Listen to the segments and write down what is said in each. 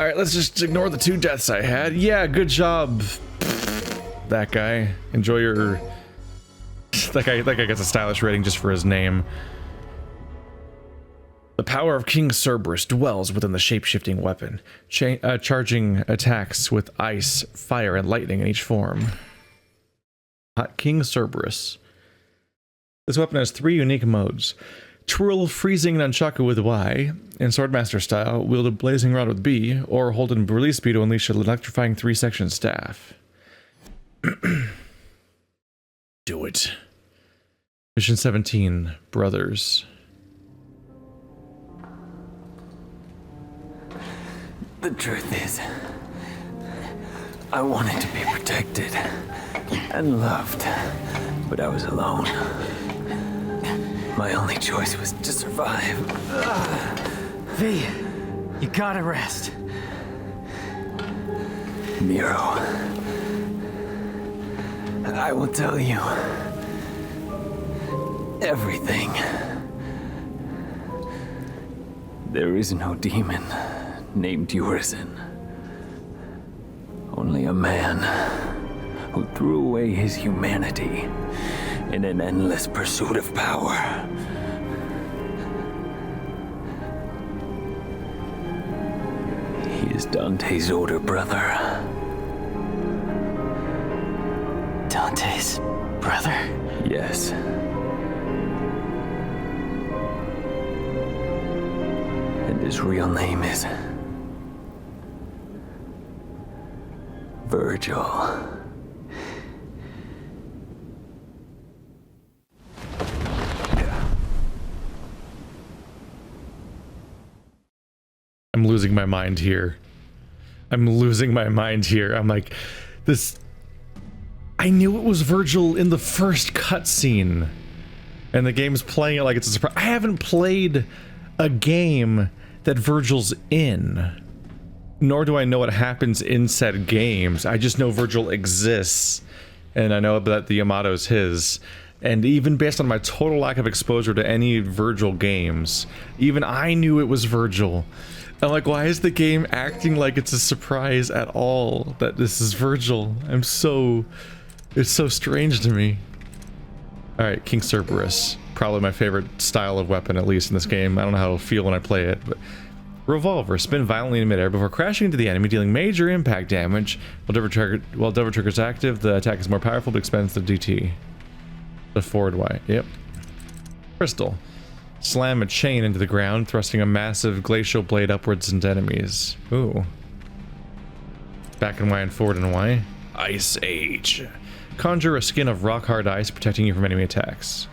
Alright, let's just ignore the 2 deaths I had. Yeah, good job. That guy. Enjoy your... That guy gets a stylish rating just for his name. The power of King Cerberus dwells within the shape-shifting weapon, charging attacks with ice, fire, and lightning in each form. King Cerberus. This weapon has 3 unique modes. Twirl freezing nunchaku with Y, in Swordmaster style, wield a blazing rod with B, or hold in release speed to unleash an electrifying 3-section staff. Do it. Mission 17, Brothers. The truth is, I wanted to be protected and loved, but I was alone. My only choice was to survive. V, you gotta rest. Nero, I will tell you everything. There is no demon named Morrison. Only a man who threw away his humanity in an endless pursuit of power. He is Dante's older brother. Dante's brother? Yes. And his real name is Virgil. I'm losing my mind here. I'm losing my mind here. I'm like, this... I knew it was Virgil in the first cutscene. And the game's playing it like it's a surprise. I haven't played a game that Virgil's in. Nor do I know what happens in said games. I just know Virgil exists. And I know that the Yamato's his. And even based on my total lack of exposure to any Virgil games, even I knew it was Virgil. I'm like, why is the game acting like it's a surprise at all that this is Virgil? It's so strange to me. Alright, King Cerberus. Probably my favorite style of weapon, at least in this game. I don't know how it'll feel when I play it, but... Revolver. Spin violently in midair before crashing into the enemy, dealing major impact damage. While Devil Trigger is active, the attack is more powerful but expends the DT. The forward Y. Yep. Crystal. Slam a chain into the ground, thrusting a massive glacial blade upwards into enemies. Ooh. Back and Y and forward and Y. Ice Age. Conjure a skin of rock-hard ice, protecting you from enemy attacks.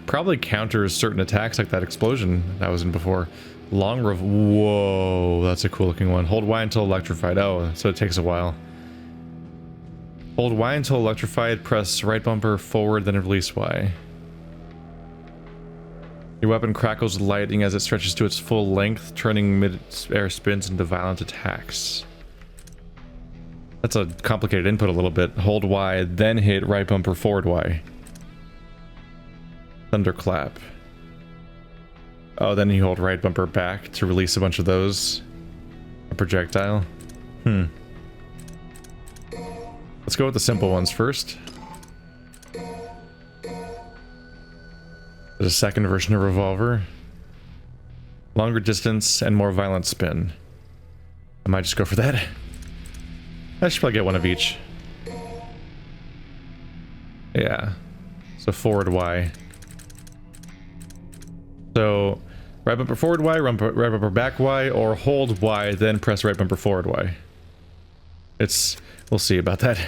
Probably counters certain attacks like that explosion that was in before. Whoa, that's a cool looking one. Hold Y until electrified. Oh, so it takes a while. Hold Y until electrified, press right bumper forward, then release Y. Your weapon crackles with lightning as it stretches to its full length, turning mid-air spins into violent attacks. That's a complicated input a little bit. Hold Y, then hit right bumper forward Y. Thunderclap. Oh, then you hold right bumper back to release a bunch of those. A projectile. Let's go with the simple ones first. There's a second version of revolver. Longer distance and more violent spin. I might just go for that. I should probably get one of each. Yeah. So forward Y. So right bumper forward Y, right bumper back Y, or hold Y, then press right bumper forward Y. We'll see about that.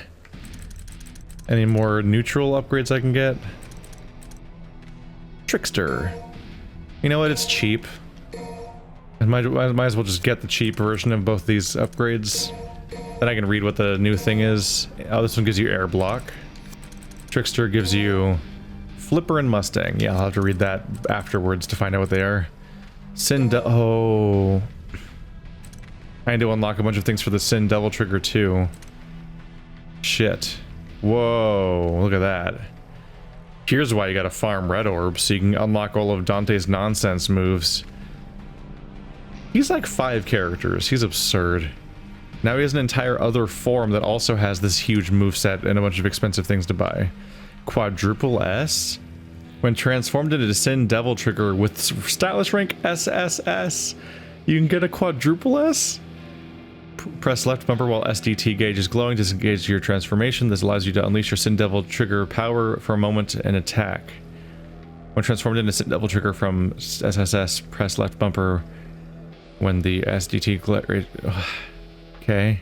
Any more neutral upgrades I can get? Trickster. You know what? It's cheap. I might as well just get the cheap version of both these upgrades. Then I can read what the new thing is. Oh, this one gives you air block. Trickster gives you Flipper and Mustang. Yeah, I'll have to read that afterwards to find out what they are. Oh. I need to unlock a bunch of things for the Sin Devil Trigger too. Shit. Whoa, look at that. Here's why you gotta farm red orbs, so you can unlock all of Dante's nonsense moves. He's like 5 characters. He's absurd. Now he has an entire other form that also has this huge moveset and a bunch of expensive things to buy. Quadruple S? When transformed into Sin Devil Trigger with stylist rank SSS, you can get a quadruple S? Press left bumper while SDT gauge is glowing. Disengage your transformation. This allows you to unleash your Sin Devil Trigger power for a moment and attack. When transformed into Sin Devil Trigger from SSS, press left bumper when the SDT okay.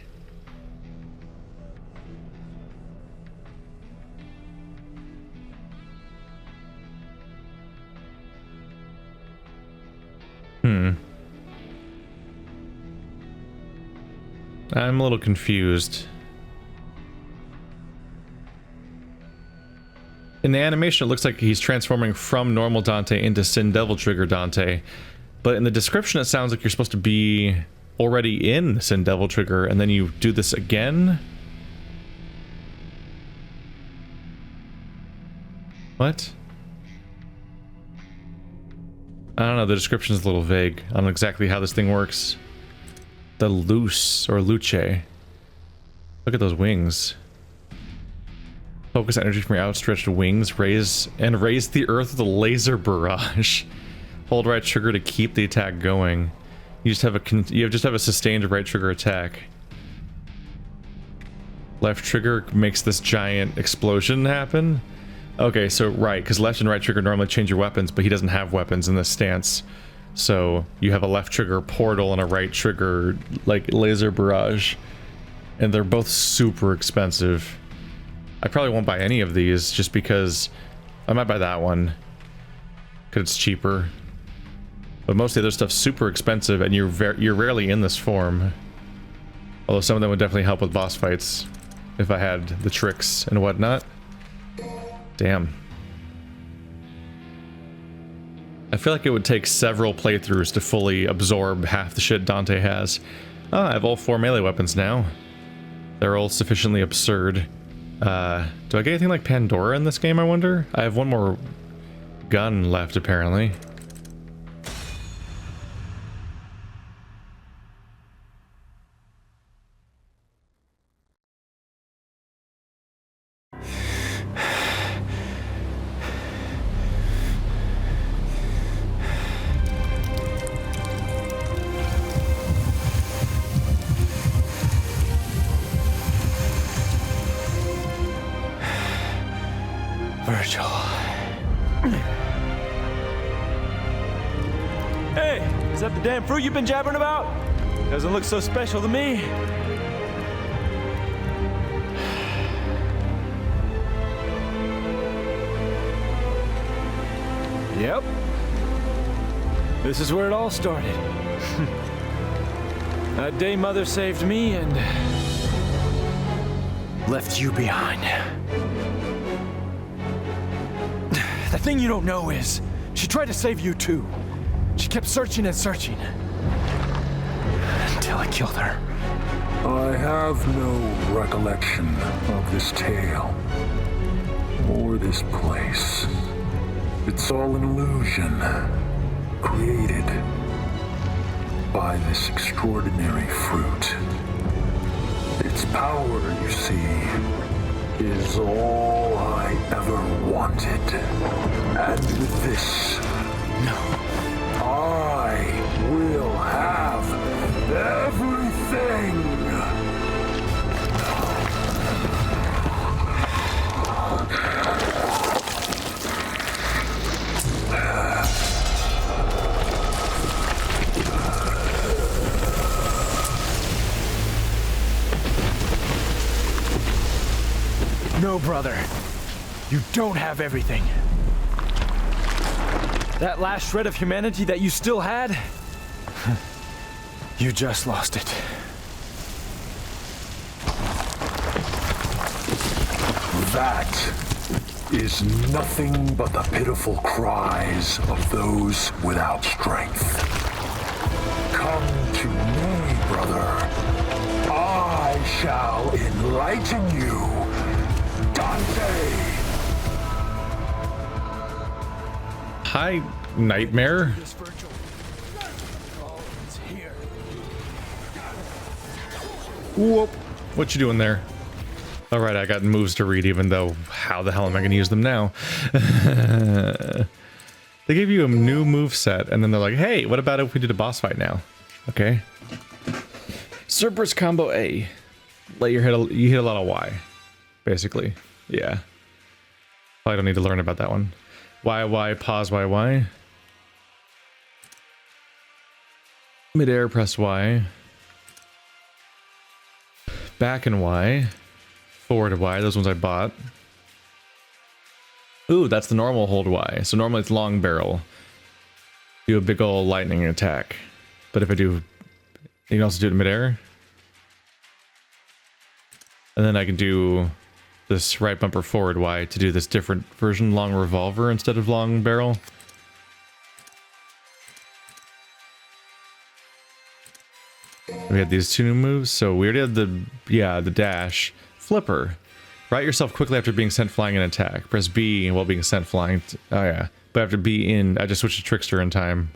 I'm a little confused. In the animation, it looks like he's transforming from normal Dante into Sin Devil Trigger Dante. But in the description, it sounds like you're supposed to be already in Sin Devil Trigger, and then you do this again? What? I don't know, the description's a little vague on exactly how this thing works. The Luce, or Luce. Look at those wings. Focus energy from your outstretched wings, raise the earth with a laser barrage. Hold right trigger to keep the attack going. You just have a sustained right trigger attack. Left trigger makes this giant explosion happen. Okay, so right, because left and right trigger normally change your weapons, but he doesn't have weapons in this stance. So you have a left trigger portal and a right trigger like laser barrage, and they're both super expensive. I probably won't buy any of these just because I might buy that one because it's cheaper. But most of the other stuff's super expensive, and you're rarely in this form. Although some of them would definitely help with boss fights if I had the tricks and whatnot. Damn. I feel like it would take several playthroughs to fully absorb half the shit Dante has. Oh, I have all 4 melee weapons now. They're all sufficiently absurd. Do I get anything like Pandora in this game, I wonder? I have one more gun left, apparently. Virgil. Hey, is that the damn fruit you've been jabbering about? Doesn't look so special to me. Yep. This is where it all started. That day Mother saved me and left you behind. The thing you don't know is, she tried to save you too. She kept searching and searching. Until I killed her. I have no recollection of this tale. Or this place. It's all an illusion. Created by this extraordinary fruit. Its power, you see, is all I ever wanted. And with this, I will have everything. No, brother. You don't have everything. That last shred of humanity that you still had, you just lost it. That is nothing but the pitiful cries of those without strength. Come to me, brother. I shall enlighten you. Dante! Hi, Nightmare. This Virgil. Oh, it's here. Whoop. What you doing there? All right, I got moves to read, even though how the hell am I going to use them now? They gave you a new move set, and then they're like, hey, what about if we did a boss fight now? Okay. Cerberus combo A. You hit a lot of Y, basically. Yeah. Probably don't need to learn about that one. Y, pause, Y. Mid-air, press Y. Back and Y. Forward Y, those ones I bought. Ooh, that's the normal hold Y. So normally it's long barrel. Do a big ol' lightning attack. But if I do, you can also do it mid-air. And then I can do this right bumper forward Y to do this different version, long revolver instead of long barrel. We had these two new moves, so we already had the dash. Flipper. Right yourself quickly after being sent flying in attack. Press B while being sent flying. Oh yeah. But after B in, I just switched to Trickster in time.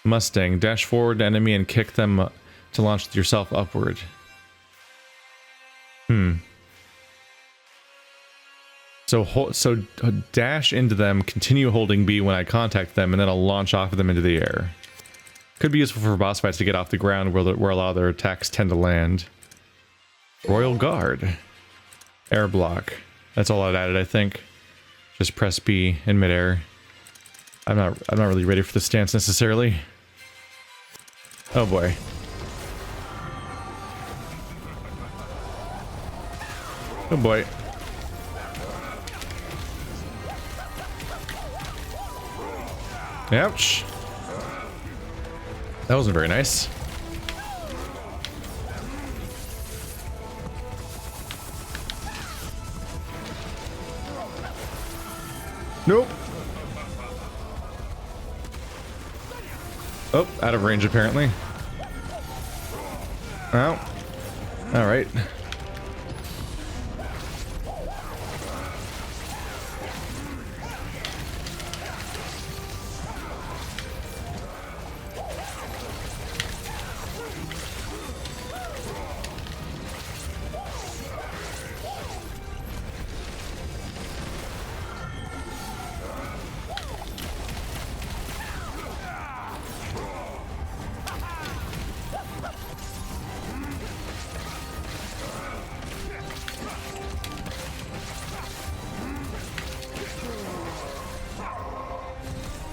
Mustang. Dash forward to enemy and kick them to launch yourself upward. So dash into them, continue holding B when I contact them, and then I'll launch off of them into the air. Could be useful for boss fights to get off the ground where a lot of their attacks tend to land. Royal Guard. Air block. That's all I'd added, I think. Just press B in midair. I'm not really ready for the stance necessarily. Oh boy. Oh boy. Ouch. That wasn't very nice. Nope. Oh, out of range apparently. Oh. All right.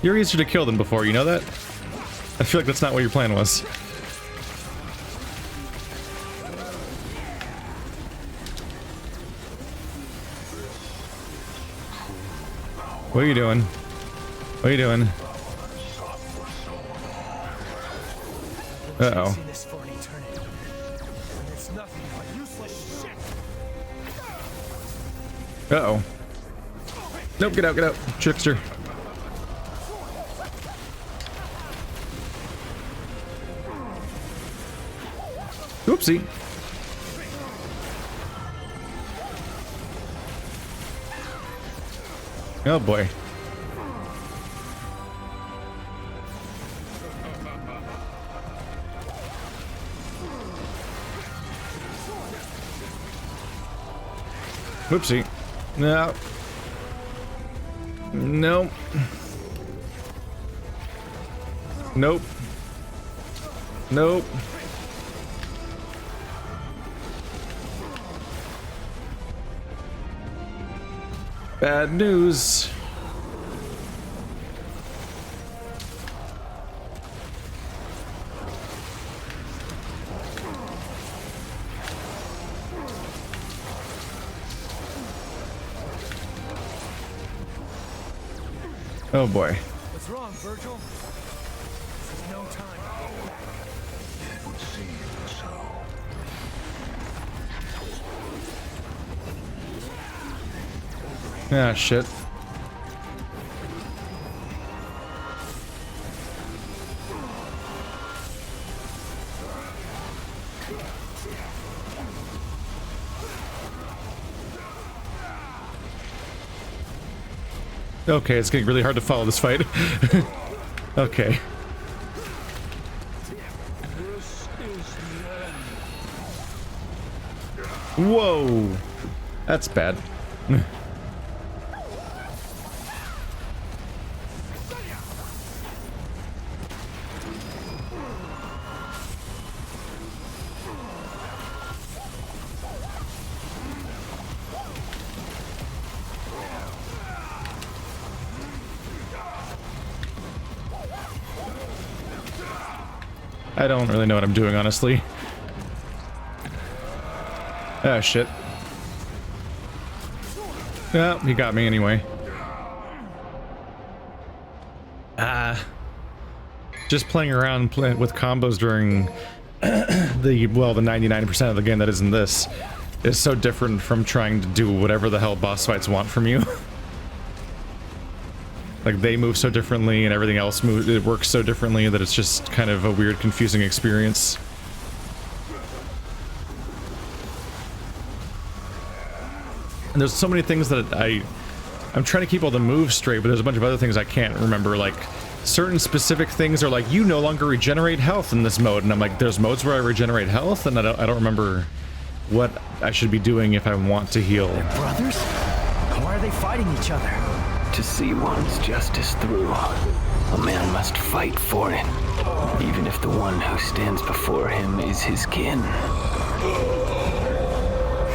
You're easier to kill than before, you know that? I feel like that's not what your plan was. What are you doing? What are you doing? Uh-oh. Uh-oh. Nope, get out, get out. Trickster. Oopsie. Oh boy. Whoopsie. No. Nope. Nope. Nope. Bad news. Oh boy. What's wrong, Virgil? There's no time. It would seem so. Ah, shit. Okay, it's getting really hard to follow this fight. Okay. Whoa! That's bad. I don't really know what I'm doing, honestly. Ah, shit. Yeah, he got me anyway. Just playing around with combos during the 99% of the game that isn't this is so different from trying to do whatever the hell boss fights want from you. Like, they move so differently and everything else it works so differently that it's just kind of a weird, confusing experience. And there's so many things that I'm trying to keep all the moves straight, but there's a bunch of other things I can't remember. Like, certain specific things are like, you no longer regenerate health in this mode, and I'm like, there's modes where I regenerate health, and I don't remember what I should be doing if I want to heal. They're brothers? Why are they fighting each other? To see one's justice through, a man must fight for it, even if the one who stands before him is his kin.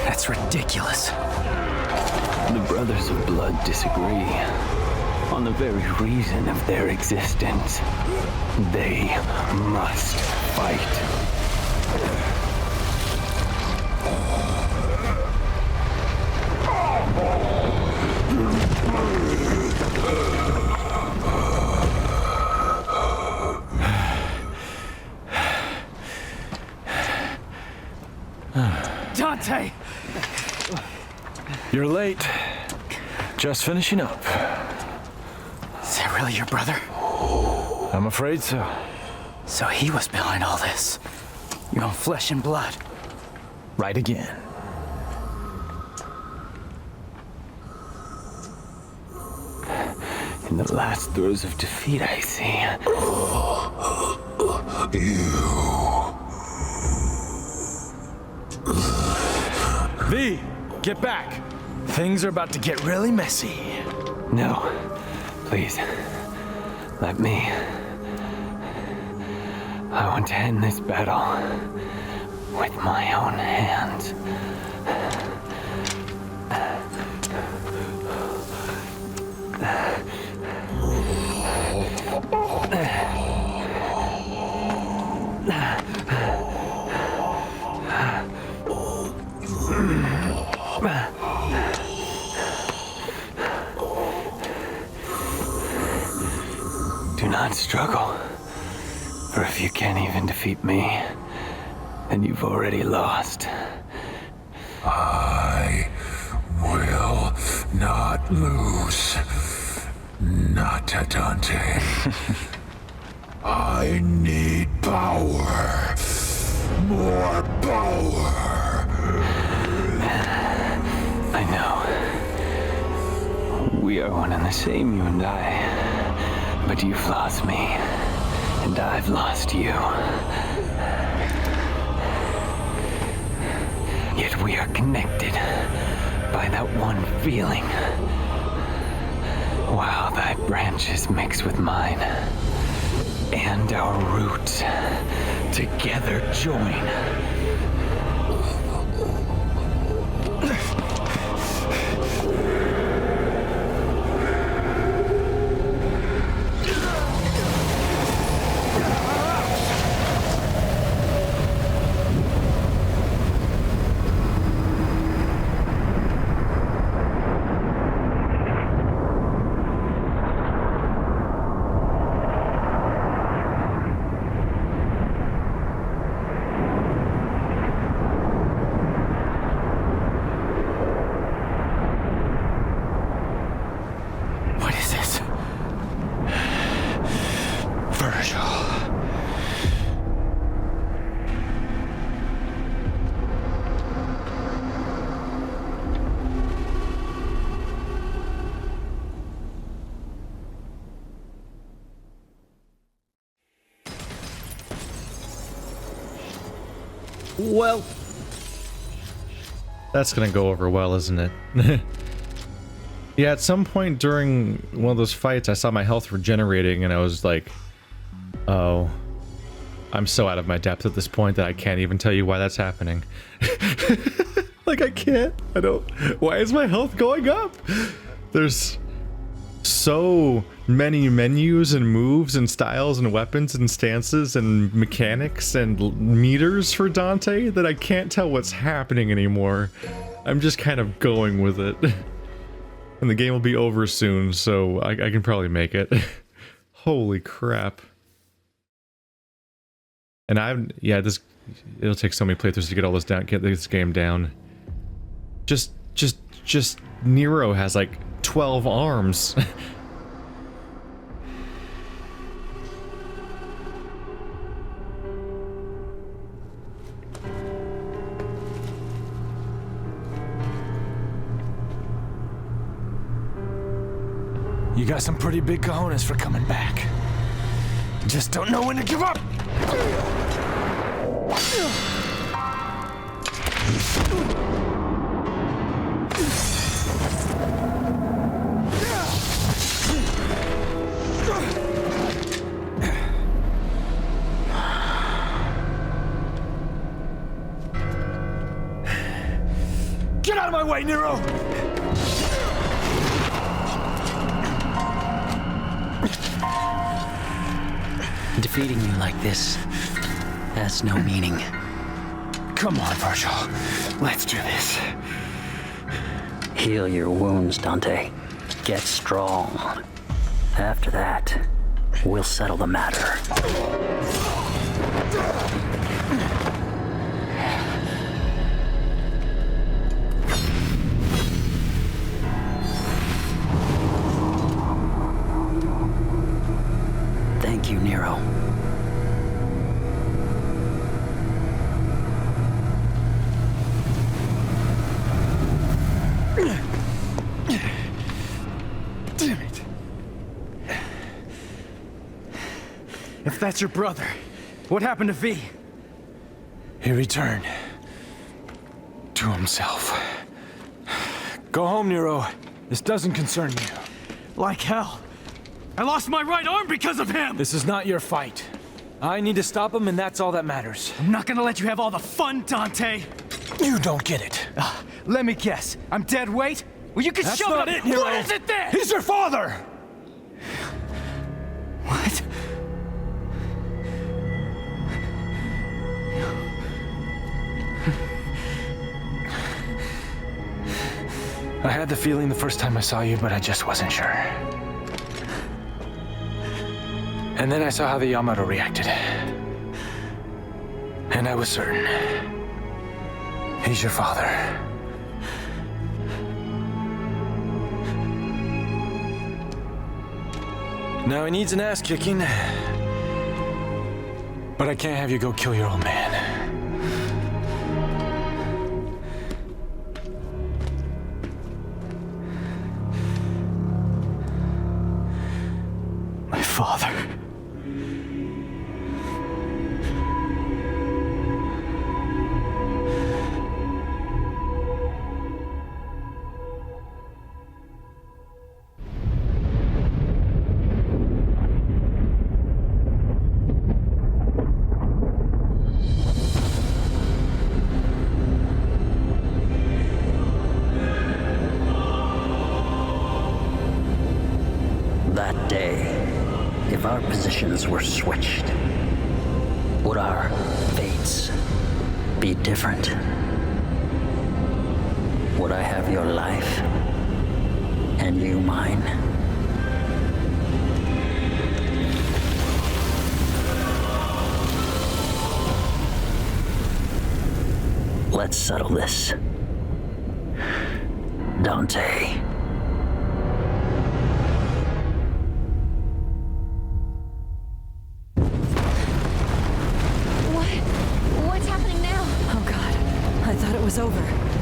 That's ridiculous. The brothers of blood disagree on the very reason of their existence. They must fight. Dante! You're late. Just finishing up. Is that really your brother? I'm afraid so. So he was behind all this. Your own flesh and blood. Right again. In the last throes of defeat, I see. V, get back. Things are about to get really messy. No, please, let me. I want to end this battle with my own hands. Do not struggle, for if you can't even defeat me, then you've already lost. I will not lose. Not to Dante. I need power. More power. I know. We are one and the same, you and I. But you've lost me, and I've lost you. Yet we are connected by that one feeling. While thy branches mix with mine, and our roots together join. Well, that's gonna go over well, isn't it? Yeah, at some point during one of those fights, I saw my health regenerating, and I was like, oh, I'm so out of my depth at this point that I can't even tell you why that's happening. Like, I can't. I don't. Why is my health going up? There's so many menus and moves and styles and weapons and stances and mechanics and meters for Dante that I can't tell what's happening anymore. I'm just kind of going with it. And the game will be over soon, so I can probably make it. Holy crap. And it'll take so many playthroughs to get all this down, get this game down. Just Nero has like 12 arms. You got some pretty big cojones for coming back. Just don't know when to give up! Get out of my way, Nero! Defeating you like this has no meaning. Come on, Virgil. Let's do this. Heal your wounds, Dante. Get strong. After that, we'll settle the matter. Thank you, Nero. Damn it. If that's your brother, what happened to V? He returned to himself. Go home, Nero. This doesn't concern you. Like hell. I lost my right arm because of him! This is not your fight. I need to stop him, and that's all that matters. I'm not gonna let you have all the fun, Dante! You don't get it. Let me guess. I'm dead weight? Well, you can That's shove not it it, up. Nero. What is it then? He's your father! What? I had the feeling the first time I saw you, but I just wasn't sure. And then I saw how the Yamato reacted. And I was certain. He's your father. Now he needs an ass kicking. But I can't have you go kill your old man. My father. That day, if our positions were switched, would our fates be different? Would I have your life and you mine? Let's settle this. Dante. What's happening now? Oh God, I thought it was over.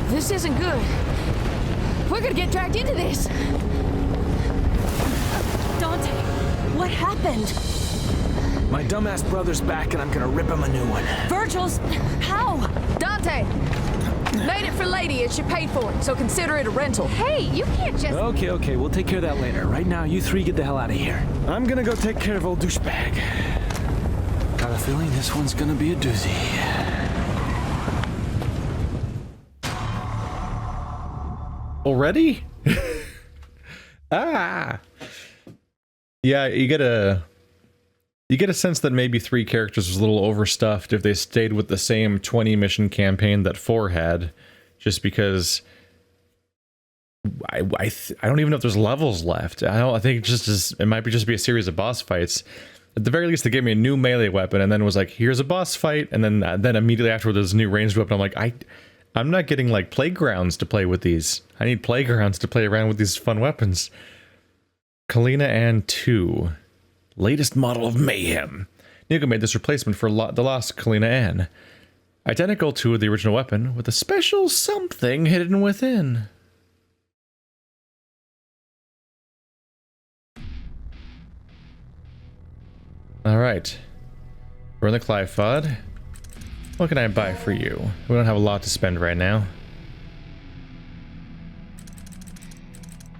This isn't good. We're gonna get dragged into this. Dante, what happened? My dumbass brother's back and I'm gonna rip him a new one. Virgil's... How? Dante! Made it for Lady and she paid for it, so consider it a rental. Hey, you can't just... Okay, we'll take care of that later. Right now, you three get the hell out of here. I'm gonna go take care of old douchebag. Got a feeling this one's gonna be a doozy. Already? Yeah, you get a sense that maybe 3 characters was a little overstuffed if they stayed with the same 20 mission campaign that 4 had, just because I don't even know if there's levels left. I think it might be just be a series of boss fights. At the very least, they gave me a new melee weapon and then was like, here's a boss fight, and then immediately afterward there's a new ranged weapon. I'm like, I'm not getting like playgrounds to play with these. I need playgrounds to play around with these fun weapons. Kalina Ann 2. Latest model of mayhem. Nico made this replacement for the lost Kalina Ann. Identical to the original weapon, with a special something hidden within. Alright. We're in the Clifod. What can I buy for you? We don't have a lot to spend right now.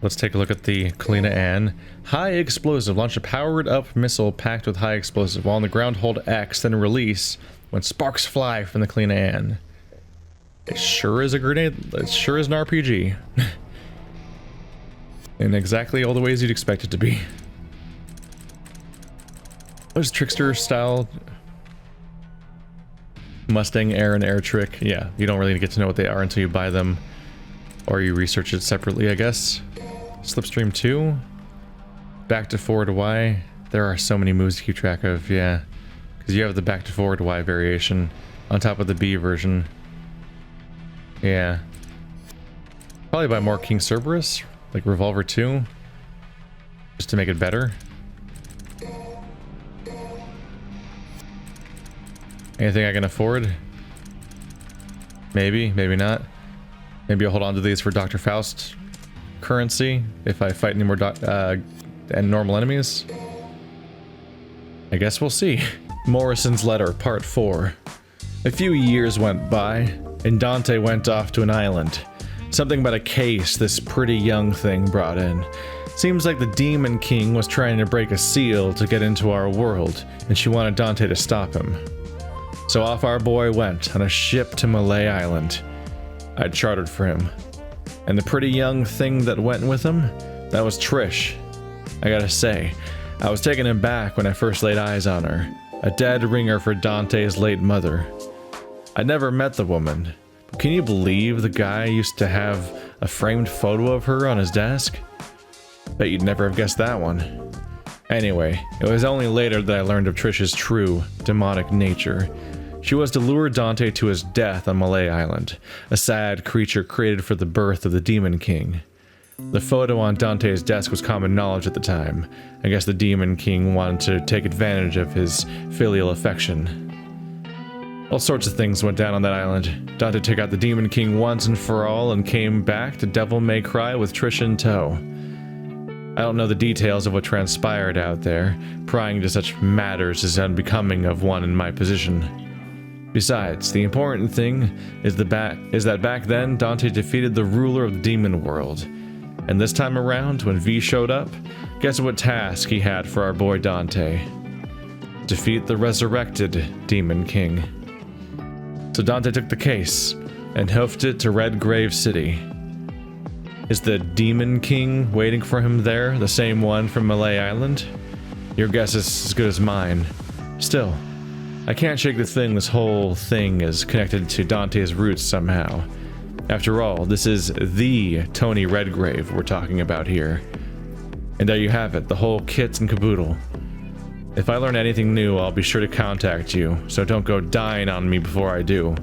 Let's take a look at the Kalina Ann. High explosive. Launch a powered up missile packed with high explosive. While on the ground, hold X, then release when sparks fly from the Kalina Ann. It sure is a grenade. It sure is an RPG. In exactly all the ways you'd expect it to be. There's trickster style Mustang air and air trick. Yeah, you don't really get to know what they are until you buy them or you research it separately, I guess. Slipstream 2. Back to forward Y. There are so many moves to keep track of, yeah. Because you have the back to forward Y variation on top of the B version. Yeah. Probably buy more King Cerberus, like Revolver 2. Just to make it better. Anything I can afford? Maybe, maybe not. Maybe I'll hold on to these for Dr. Faust currency if I fight any more and normal enemies. I guess we'll see. Morrison's Letter, Part 4. A few years went by, and Dante went off to an island. Something about a case this pretty young thing brought in. Seems like the Demon King was trying to break a seal to get into our world, and she wanted Dante to stop him. So off our boy went on a ship to Malay Island. I'd chartered for him. And the pretty young thing that went with him, that was Trish. I gotta say, I was taken aback when I first laid eyes on her. A dead ringer for Dante's late mother. I'd never met the woman, but can you believe the guy used to have a framed photo of her on his desk? Bet you'd never have guessed that one. Anyway, it was only later that I learned of Trish's true, demonic nature. She was to lure Dante to his death on Malay Island, a sad creature created for the birth of the Demon King. The photo on Dante's desk was common knowledge at the time. I guess the Demon King wanted to take advantage of his filial affection. All sorts of things went down on that island. Dante took out the Demon King once and for all and came back to Devil May Cry with Trish in tow. I don't know the details of what transpired out there. Prying into such matters is unbecoming of one in my position. Besides, the important thing is that back then, Dante defeated the ruler of the demon world. And this time around, when V showed up, guess what task he had for our boy Dante? Defeat the resurrected Demon King. So Dante took the case and hoofed it to Red Grave City. Is the Demon King waiting for him there, the same one from Malay Island? Your guess is as good as mine. Still, I can't shake the thing this whole thing is connected to Dante's roots somehow. After all, this is the Tony Redgrave we're talking about here. And there you have it, the whole kit and caboodle. If I learn anything new, I'll be sure to contact you, so don't go dying on me before I do.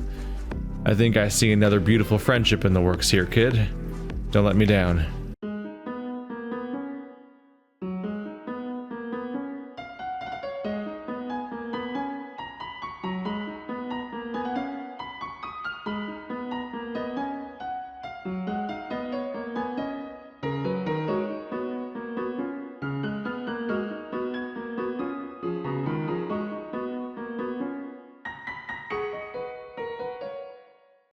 I think I see another beautiful friendship in the works here, kid. Don't let me down.